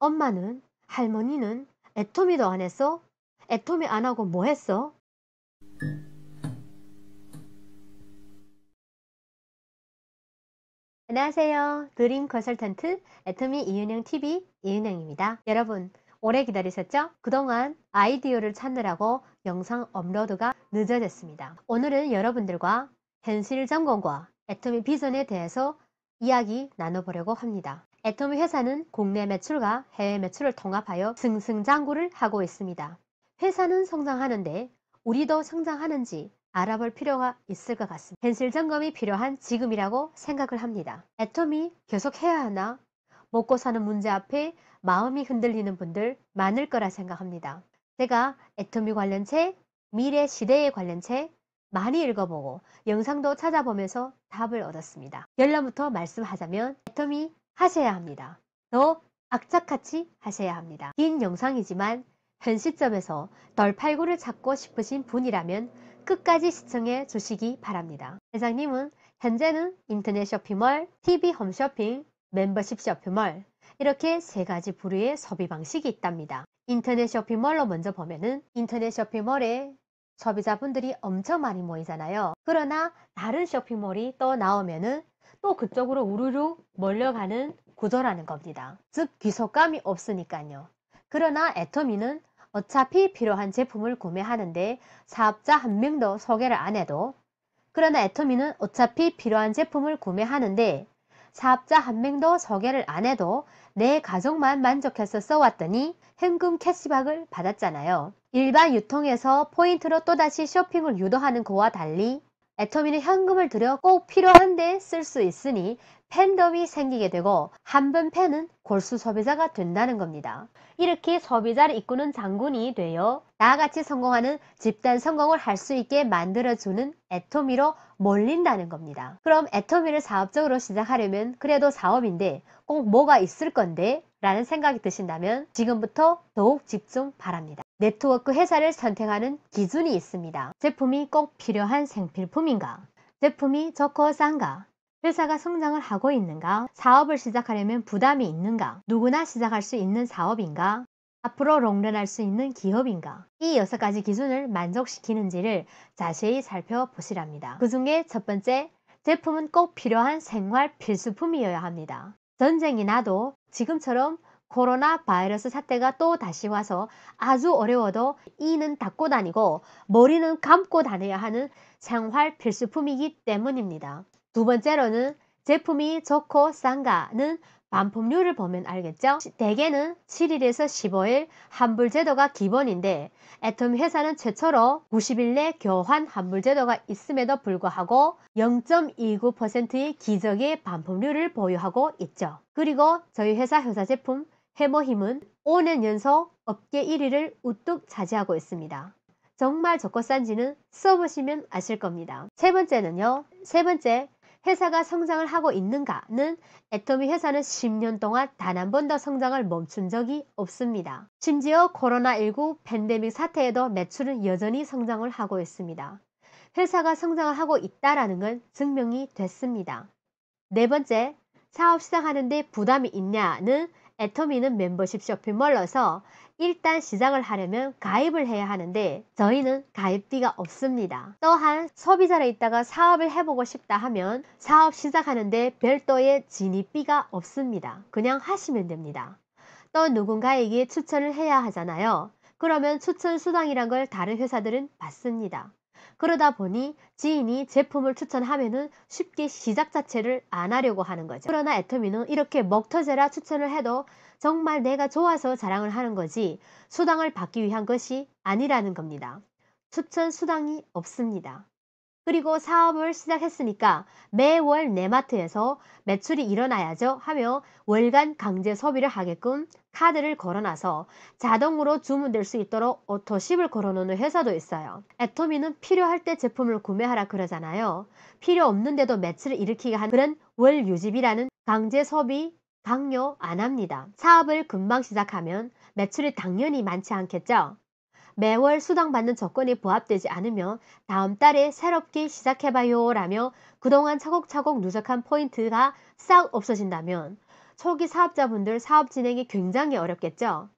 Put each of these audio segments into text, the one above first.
엄마는, 할머니는 애토미도 안 했어? 애토미 안 하고 뭐 했어? 안녕하세요. 드림 컨설턴트 애토미 이은영TV 이은영입니다. 여러분, 오래 기다리셨죠? 그동안 아이디어를 찾느라고 영상 업로드가 늦어졌습니다. 오늘은 여러분들과 현실 전공과 애토미 비전에 대해서 이야기 나눠보려고 합니다. 애토미 회사는 국내 매출과 해외 매출을 통합하여 승승장구를 하고 있습니다. 회사는 성장하는데 우리도 성장하는지 알아볼 필요가 있을 것 같습니다. 현실 점검이 필요한 지금이라고 생각을 합니다. 애토미 계속 해야 하나? 먹고 사는 문제 앞에 마음이 흔들리는 분들 많을 거라 생각합니다. 제가 애토미 관련 책, 미래 시대에 관련 책 많이 읽어보고 영상도 찾아보면서 답을 얻었습니다. 결론부터 말씀하자면 애토미 하셔야 합니다. 더 악착같이 하셔야 합니다. 긴 영상이지만 현 시점에서 덜팔구를 찾고 싶으신 분이라면 끝까지 시청해 주시기 바랍니다. 회장님은 현재는 인터넷 쇼핑몰, TV 홈쇼핑, 멤버십 쇼핑몰 이렇게 세 가지 부류의 소비 방식이 있답니다. 인터넷 쇼핑몰로 먼저 보면은 인터넷 쇼핑몰에 소비자분들이 엄청 많이 모이잖아요. 그러나 다른 쇼핑몰이 또 나오면은 또 그쪽으로 우르르 몰려가는 구조라는 겁니다. 즉 귀속감이 없으니까요. 그러나 애토미는 어차피 필요한 제품을 구매하는데 사업자 한 명도 소개를 안 해도, 그러나 애토미는 어차피 필요한 제품을 구매하는데 사업자 한 명도 소개를 안 해도 내 가족만 만족해서 써왔더니 현금 캐시백을 받았잖아요. 일반 유통에서 포인트로 또다시 쇼핑을 유도하는 그와 달리 애토미는 현금을 들여 꼭 필요한데 쓸 수 있으니 팬덤이 생기게 되고 한 번 팬은 골수 소비자가 된다는 겁니다. 이렇게 소비자를 이끄는 장군이 되어 나같이 성공하는 집단 성공을 할 수 있게 만들어주는 애토미로 몰린다는 겁니다. 그럼 애토미를 사업적으로 시작하려면 그래도 사업인데 꼭 뭐가 있을 건데? 라는 생각이 드신다면 지금부터 더욱 집중 바랍니다. 네트워크 회사를 선택하는 기준이 있습니다. 제품이 꼭 필요한 생필품인가? 제품이 좋고 싼가? 회사가 성장을 하고 있는가? 사업을 시작하려면 부담이 있는가? 누구나 시작할 수 있는 사업인가? 앞으로 롱런할 수 있는 기업인가? 이 6가지 기준을 만족시키는지를 자세히 살펴보시랍니다. 그 중에 첫 번째, 제품은 꼭 필요한 생활 필수품이어야 합니다. 전쟁이 나도 지금처럼 코로나 바이러스 사태가 또 다시 와서 아주 어려워도 이는 닫고 다니고 머리는 감고 다녀야 하는 생활 필수품이기 때문입니다. 두 번째로는 제품이 좋고 싼가는 반품률을 보면 알겠죠? 대개는 7일에서 15일 환불 제도가 기본인데 애토미 회사는 최초로 90일 내 교환 환불 제도가 있음에도 불구하고 0.29%의 기적의 반품률을 보유하고 있죠. 그리고 저희 회사 제품 해모힘은 5년 연속 업계 1위를 우뚝 차지하고 있습니다. 정말 좋고 싼지는 써보시면 아실 겁니다. 세 번째는요. 회사가 성장을 하고 있는가는 애토미 회사는 10년 동안 단 한 번도 성장을 멈춘 적이 없습니다. 심지어 코로나19 팬데믹 사태에도 매출은 여전히 성장을 하고 있습니다. 회사가 성장을 하고 있다는 건 증명이 됐습니다. 네 번째, 사업 시작하는데 부담이 있냐는 애토미는 멤버십 쇼핑몰로서 일단 시작을 하려면 가입을 해야 하는데 저희는 가입비가 없습니다. 또한 소비자로 있다가 사업을 해보고 싶다 하면 사업 시작하는데 별도의 진입비가 없습니다. 그냥 하시면 됩니다. 또 누군가에게 추천을 해야 하잖아요. 그러면 추천 수당이란 걸 다른 회사들은 받습니다. 그러다 보니 지인이 제품을 추천하면은 쉽게 시작 자체를 안 하려고 하는 거죠. 그러나 애토미는 이렇게 먹터져라 추천을 해도 정말 내가 좋아서 자랑을 하는 거지 수당을 받기 위한 것이 아니라는 겁니다. 추천 수당이 없습니다. 그리고 사업을 시작했으니까 매월 내 마트에서 매출이 일어나야죠 하며 월간 강제 소비를 하게끔 카드를 걸어놔서 자동으로 주문될 수 있도록 오토십을 걸어놓는 회사도 있어요. 애토미는 필요할 때 제품을 구매하라 그러잖아요. 필요 없는데도 매출을 일으키게 하는 그런 월 유지비라는 강제 소비 강요 안 합니다. 사업을 금방 시작하면 매출이 당연히 많지 않겠죠? 매월 수당받는 조건이 부합되지 않으면 다음 달에 새롭게 시작해봐요 라며 그동안 차곡차곡 누적한 포인트가 싹 없어진다면 초기 사업자분들 사업 진행이 굉장히 어렵겠죠.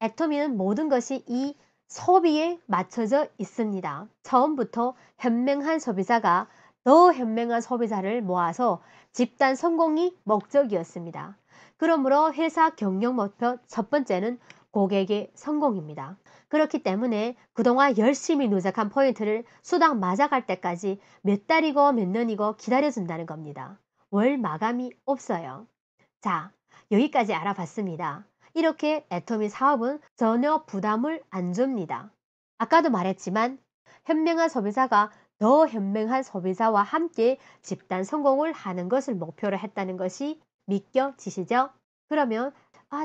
애터미는 모든 것이 이 소비에 맞춰져 있습니다. 처음부터 현명한 소비자가 더 현명한 소비자를 모아서 집단 성공이 목적이었습니다. 그러므로 회사 경영 목표 첫 번째는 고객의 성공입니다. 그렇기 때문에 그동안 열심히 누적한 포인트를 수당 맞아갈 때까지 몇 달이고 몇 년이고 기다려준다는 겁니다. 월 마감이 없어요. 자, 여기까지 알아봤습니다. 이렇게 애터미 사업은 전혀 부담을 안 줍니다. 아까도 말했지만 현명한 소비자가 더 현명한 소비자와 함께 집단 성공을 하는 것을 목표로 했다는 것이 믿겨지시죠? 그러면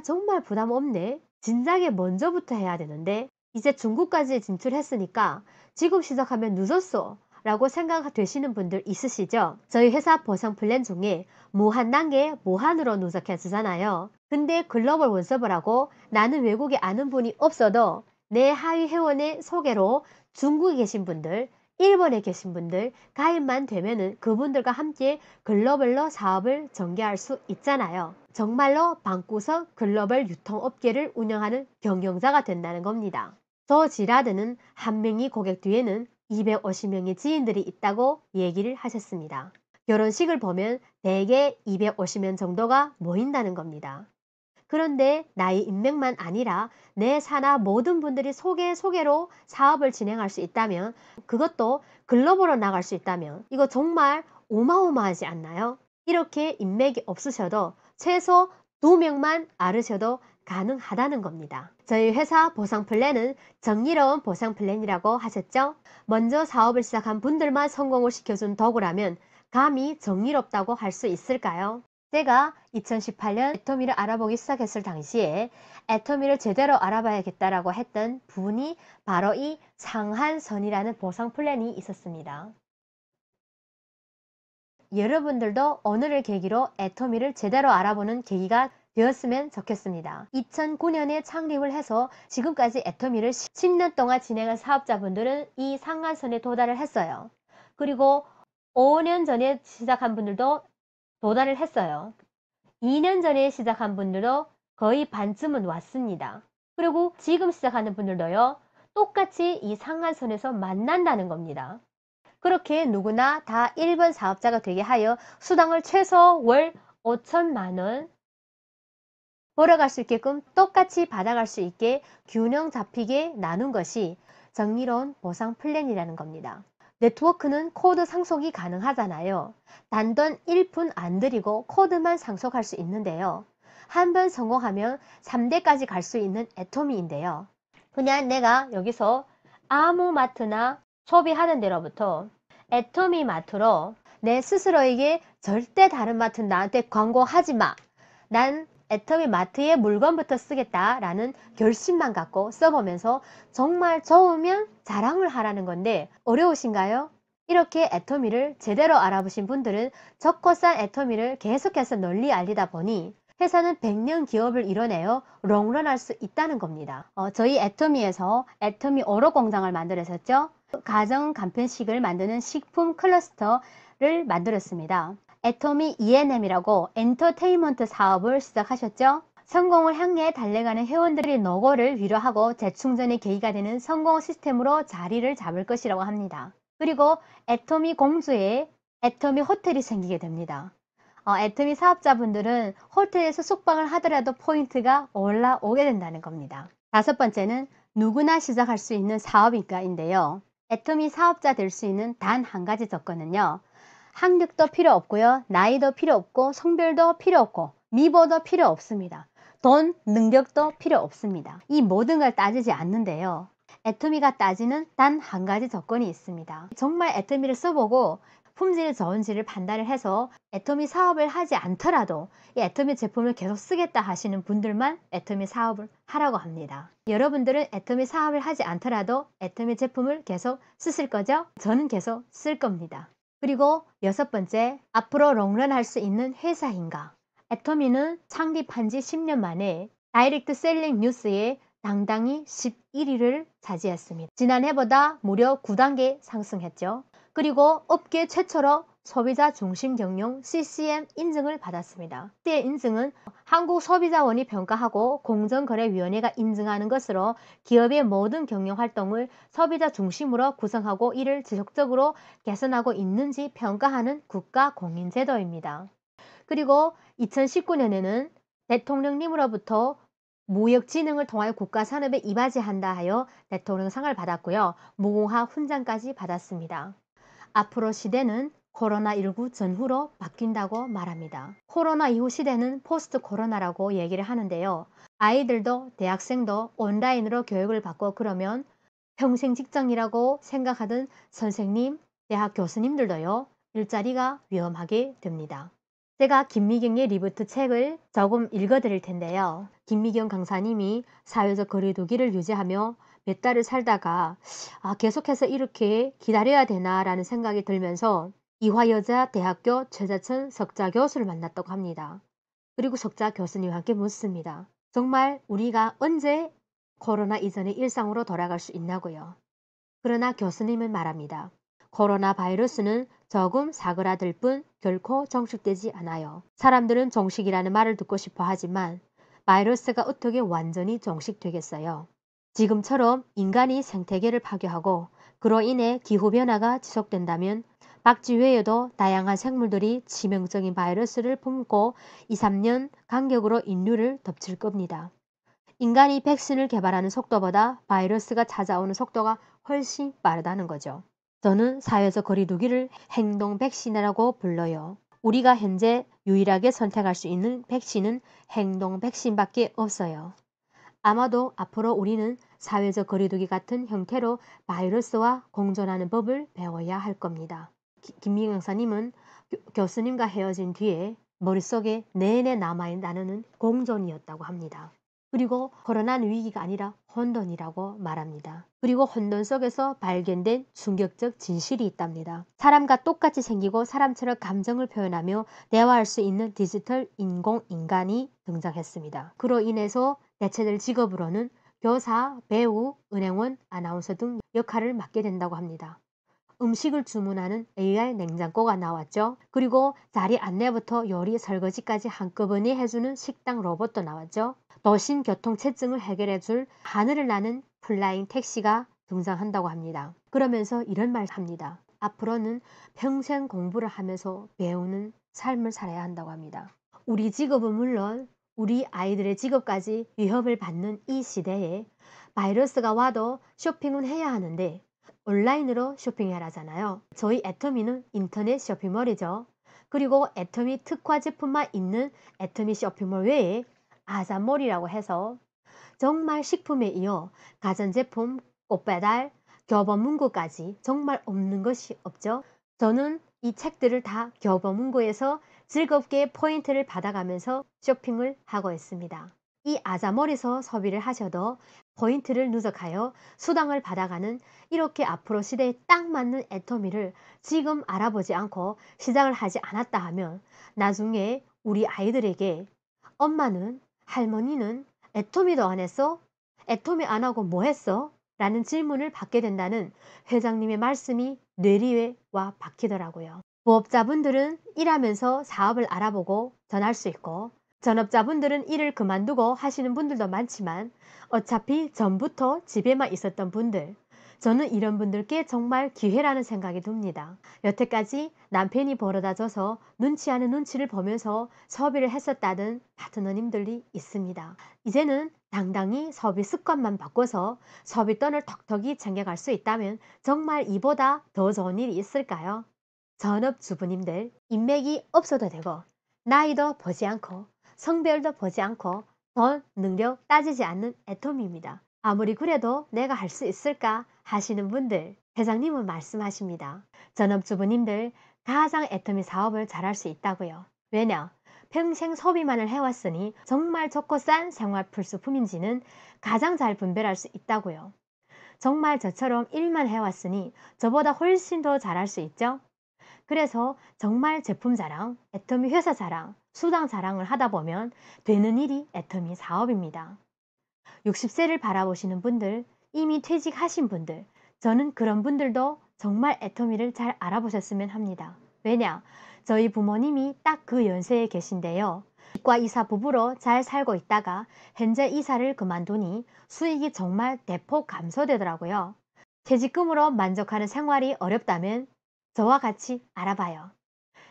정말 부담 없네. 진작에 먼저부터 해야 되는데 이제 중국까지 진출했으니까 지금 시작하면 늦었어 라고 생각되시는 분들 있으시죠? 저희 회사 보상 플랜 중에 무한 단계 무한으로 누적해 주잖아요. 근데 글로벌 원서버라고 나는 외국에 아는 분이 없어도 내 하위 회원의 소개로 중국에 계신 분들, 일본에 계신 분들 가입만 되면은 그분들과 함께 글로벌로 사업을 전개할 수 있잖아요. 정말로 방구석 글로벌 유통업계를 운영하는 경영자가 된다는 겁니다. 저 지라드는 한 명의 고객 뒤에는 250명의 지인들이 있다고 얘기를 하셨습니다. 결혼식을 보면 대개 250명 정도가 모인다는 겁니다. 그런데 나의 인맥만 아니라 내 산하 모든 분들이 소개로 사업을 진행할 수 있다면, 그것도 글로벌로 나갈 수 있다면 이거 정말 어마어마하지 않나요? 이렇게 인맥이 없으셔도 최소 2명만 알으셔도 가능하다는 겁니다. 저희 회사 보상 플랜은 정의로운 보상 플랜이라고 하셨죠? 먼저 사업을 시작한 분들만 성공을 시켜준 도구라면 감히 정의롭다고 할 수 있을까요? 제가 2018년 애터미를 알아보기 시작했을 당시에 애터미를 제대로 알아봐야겠다라고 했던 분이 바로 이 상한선이라는 보상 플랜이 있었습니다. 여러분들도 오늘을 계기로 애터미를 제대로 알아보는 계기가 되었으면 좋겠습니다. 2009년에 창립을 해서 지금까지 애터미를 10년 동안 진행한 사업자분들은 이 상한선에 도달을 했어요. 그리고 5년 전에 시작한 분들도 도달을 했어요. 2년 전에 시작한 분들도 거의 반쯤은 왔습니다. 그리고 지금 시작하는 분들도요, 똑같이 이 상한선에서 만난다는 겁니다. 그렇게 누구나 다 1번 사업자가 되게 하여 수당을 최소 월 5천만 원 벌어갈 수 있게끔 똑같이 받아갈 수 있게 균형 잡히게 나눈 것이 정의로운 보상 플랜이라는 겁니다. 네트워크는 코드 상속이 가능하잖아요. 단돈 1푼 안 들이고 코드만 상속할 수 있는데요. 한 번 성공하면 3대까지 갈 수 있는 애터미인데요. 그냥 내가 여기서 아무 마트나 소비하는 데로부터 애터미 마트로 내 스스로에게 절대 다른 마트는 나한테 광고하지 마. 난 애터미 마트의 물건부터 쓰겠다라는 결심만 갖고 써보면서 정말 좋으면 자랑을 하라는 건데 어려우신가요? 이렇게 애터미를 제대로 알아보신 분들은 적고 싼 애터미를 계속해서 널리 알리다 보니 회사는 100년 기업을 이뤄내어 롱런할 수 있다는 겁니다. 저희 애터미에서 애터미 어로 공장을 만들었었죠. 가정 간편식을 만드는 식품 클러스터를 만들었습니다. 애터미 E&M이라고 엔터테인먼트 사업을 시작하셨죠. 성공을 향해 달려가는 회원들의 노고를 위로하고 재충전의 계기가 되는 성공 시스템으로 자리를 잡을 것이라고 합니다. 그리고 애터미 공주에 애터미 호텔이 생기게 됩니다. 애터미 사업자분들은 호텔에서 숙박을 하더라도 포인트가 올라오게 된다는 겁니다. 다섯 번째는 누구나 시작할 수 있는 사업인가인데요. 애터미 사업자 될 수 있는 단 한 가지 조건은요. 학력도 필요 없고요. 나이도 필요 없고 성별도 필요 없고 미모도 필요 없습니다. 돈, 능력도 필요 없습니다. 이 모든 걸 따지지 않는데요. 애터미가 따지는 단 한 가지 조건이 있습니다. 정말 애터미를 써보고 품질 좋은지를 판단을 해서 애터미 사업을 하지 않더라도 이 애터미 제품을 계속 쓰겠다 하시는 분들만 애터미 사업을 하라고 합니다. 여러분들은 애터미 사업을 하지 않더라도 애터미 제품을 계속 쓰실 거죠? 저는 계속 쓸 겁니다. 그리고 여섯 번째, 앞으로 롱런 할 수 있는 회사인가? 애터미는 창립한 지 10년 만에 다이렉트 셀링 뉴스에 당당히 11위를 차지했습니다. 지난해보다 무려 9단계 상승했죠. 그리고 업계 최초로 소비자 중심 경영 CCM 인증을 받았습니다. CCM 인증은 한국소비자원이 평가하고 공정거래위원회가 인증하는 것으로 기업의 모든 경영 활동을 소비자 중심으로 구성하고 이를 지속적으로 개선하고 있는지 평가하는 국가 공인제도입니다. 그리고 2019년에는 대통령님으로부터 무역진흥을 통하여 국가산업에 이바지한다 하여 대통령상을 받았고요. 무궁화 훈장까지 받았습니다. 앞으로 시대는 코로나19 전후로 바뀐다고 말합니다. 코로나 이후 시대는 포스트 코로나라고 얘기를 하는데요. 아이들도 대학생도 온라인으로 교육을 받고 그러면 평생 직장이라고 생각하던 선생님, 대학 교수님들도요. 일자리가 위험하게 됩니다. 제가 김미경의 리부트 책을 조금 읽어드릴 텐데요. 김미경 강사님이 사회적 거리두기를 유지하며 몇 달을 살다가 계속해서 이렇게 기다려야 되나라는 생각이 들면서 이화여자대학교 최자천 석좌 교수를 만났다고 합니다. 그리고 석좌 교수님과 함께 묻습니다. 정말 우리가 언제 코로나 이전의 일상으로 돌아갈 수 있냐고요. 그러나 교수님은 말합니다. 코로나 바이러스는 조금 사그라들 뿐 결코 종식되지 않아요. 사람들은 종식이라는 말을 듣고 싶어 하지만 바이러스가 어떻게 완전히 종식되겠어요. 지금처럼 인간이 생태계를 파괴하고 그로 인해 기후변화가 지속된다면 박쥐 외에도 다양한 생물들이 치명적인 바이러스를 품고 2, 3년 간격으로 인류를 덮칠 겁니다. 인간이 백신을 개발하는 속도보다 바이러스가 찾아오는 속도가 훨씬 빠르다는 거죠. 저는 사회적 거리두기를 행동 백신이라고 불러요. 우리가 현재 유일하게 선택할 수 있는 백신은 행동 백신밖에 없어요. 아마도 앞으로 우리는 사회적 거리두기 같은 형태로 바이러스와 공존하는 법을 배워야 할 겁니다. 김미경 강사님은 교수님과 헤어진 뒤에 머릿속에 내내 남아있는 공존이었다고 합니다. 그리고 코로나는 위기가 아니라 혼돈이라고 말합니다. 그리고 혼돈 속에서 발견된 충격적 진실이 있답니다. 사람과 똑같이 생기고 사람처럼 감정을 표현하며 대화할 수 있는 디지털 인공인간이 등장했습니다. 그로 인해서 대체될 직업으로는 교사, 배우, 은행원, 아나운서 등 역할을 맡게 된다고 합니다. 음식을 주문하는 AI 냉장고가 나왔죠. 그리고 자리 안내부터 요리 설거지까지 한꺼번에 해주는 식당 로봇도 나왔죠. 도심 교통 체증을 해결해줄 하늘을 나는 플라잉 택시가 등장한다고 합니다. 그러면서 이런 말을 합니다. 앞으로는 평생 공부를 하면서 배우는 삶을 살아야 한다고 합니다. 우리 직업은 물론 우리 아이들의 직업까지 위협을 받는 이 시대에 바이러스가 와도 쇼핑은 해야 하는데 온라인으로 쇼핑해야 하잖아요. 저희 애터미는 인터넷 쇼핑몰이죠. 그리고 애터미 특화 제품만 있는 애터미 쇼핑몰 외에 아자몰이라고 해서 정말 식품에 이어 가전제품, 꽃배달, 교보문고까지 정말 없는 것이 없죠. 저는 이 책들을 다 교보문고에서 즐겁게 포인트를 받아가면서 쇼핑을 하고 있습니다. 이 아자몰에서 소비를 하셔도 포인트를 누적하여 수당을 받아가는 이렇게 앞으로 시대에 딱 맞는 애터미를 지금 알아보지 않고 시작을 하지 않았다 하면 나중에 우리 아이들에게 엄마는 할머니는 애터미도 안 했어? 애터미 안 하고 뭐 했어? 라는 질문을 받게 된다는 회장님의 말씀이 뇌리에 와 박히더라고요. 부업자분들은 일하면서 사업을 알아보고 전할 수 있고 전업자분들은 일을 그만두고 하시는 분들도 많지만 어차피 전부터 집에만 있었던 분들, 저는 이런 분들께 정말 기회라는 생각이 듭니다. 여태까지 남편이 벌어다줘서 눈치 아는 눈치를 보면서 소비를 했었다던 파트너님들이 있습니다. 이제는 당당히 소비 습관만 바꿔서 소비돈을 턱턱이 챙겨갈 수 있다면 정말 이보다 더 좋은 일이 있을까요? 전업주부님들, 인맥이 없어도 되고 나이도 보지 않고 성별도 보지 않고 돈, 능력 따지지 않는 애터미입니다. 아무리 그래도 내가 할 수 있을까 하시는 분들, 회장님은 말씀하십니다. 전업주부님들 가장 애터미 사업을 잘할 수 있다고요. 왜냐? 평생 소비만을 해왔으니 정말 좋고 싼 생활 필수품인지는 가장 잘 분별할 수 있다고요. 정말 저처럼 일만 해왔으니 저보다 훨씬 더 잘할 수 있죠? 그래서 정말 제품 자랑, 애터미 회사 자랑, 수당 자랑을 하다 보면 되는 일이 애터미 사업입니다. 60세를 바라보시는 분들, 이미 퇴직하신 분들, 저는 그런 분들도 정말 애터미를 잘 알아보셨으면 합니다. 왜냐? 저희 부모님이 딱 그 연세에 계신데요. 치과 의사 부부로 잘 살고 있다가 현재 의사를 그만두니 수익이 정말 대폭 감소되더라고요. 퇴직금으로 만족하는 생활이 어렵다면 저와 같이 알아봐요.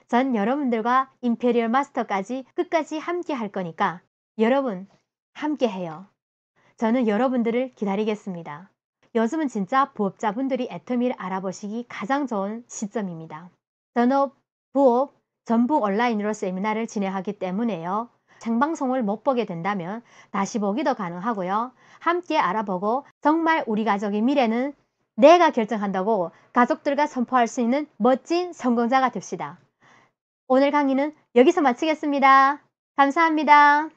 전 여러분들과 임페리얼 마스터까지 끝까지 함께 할 거니까 여러분 함께 해요. 저는 여러분들을 기다리겠습니다. 요즘은 진짜 부업자분들이 애터미를 알아보시기 가장 좋은 시점입니다. 전업, 부업, 전부 온라인으로 세미나를 진행하기 때문에요. 생방송을 못 보게 된다면 다시 보기도 가능하고요. 함께 알아보고 정말 우리 가족의 미래는 내가 결정한다고 가족들과 선포할 수 있는 멋진 성공자가 됩시다. 오늘 강의는 여기서 마치겠습니다. 감사합니다.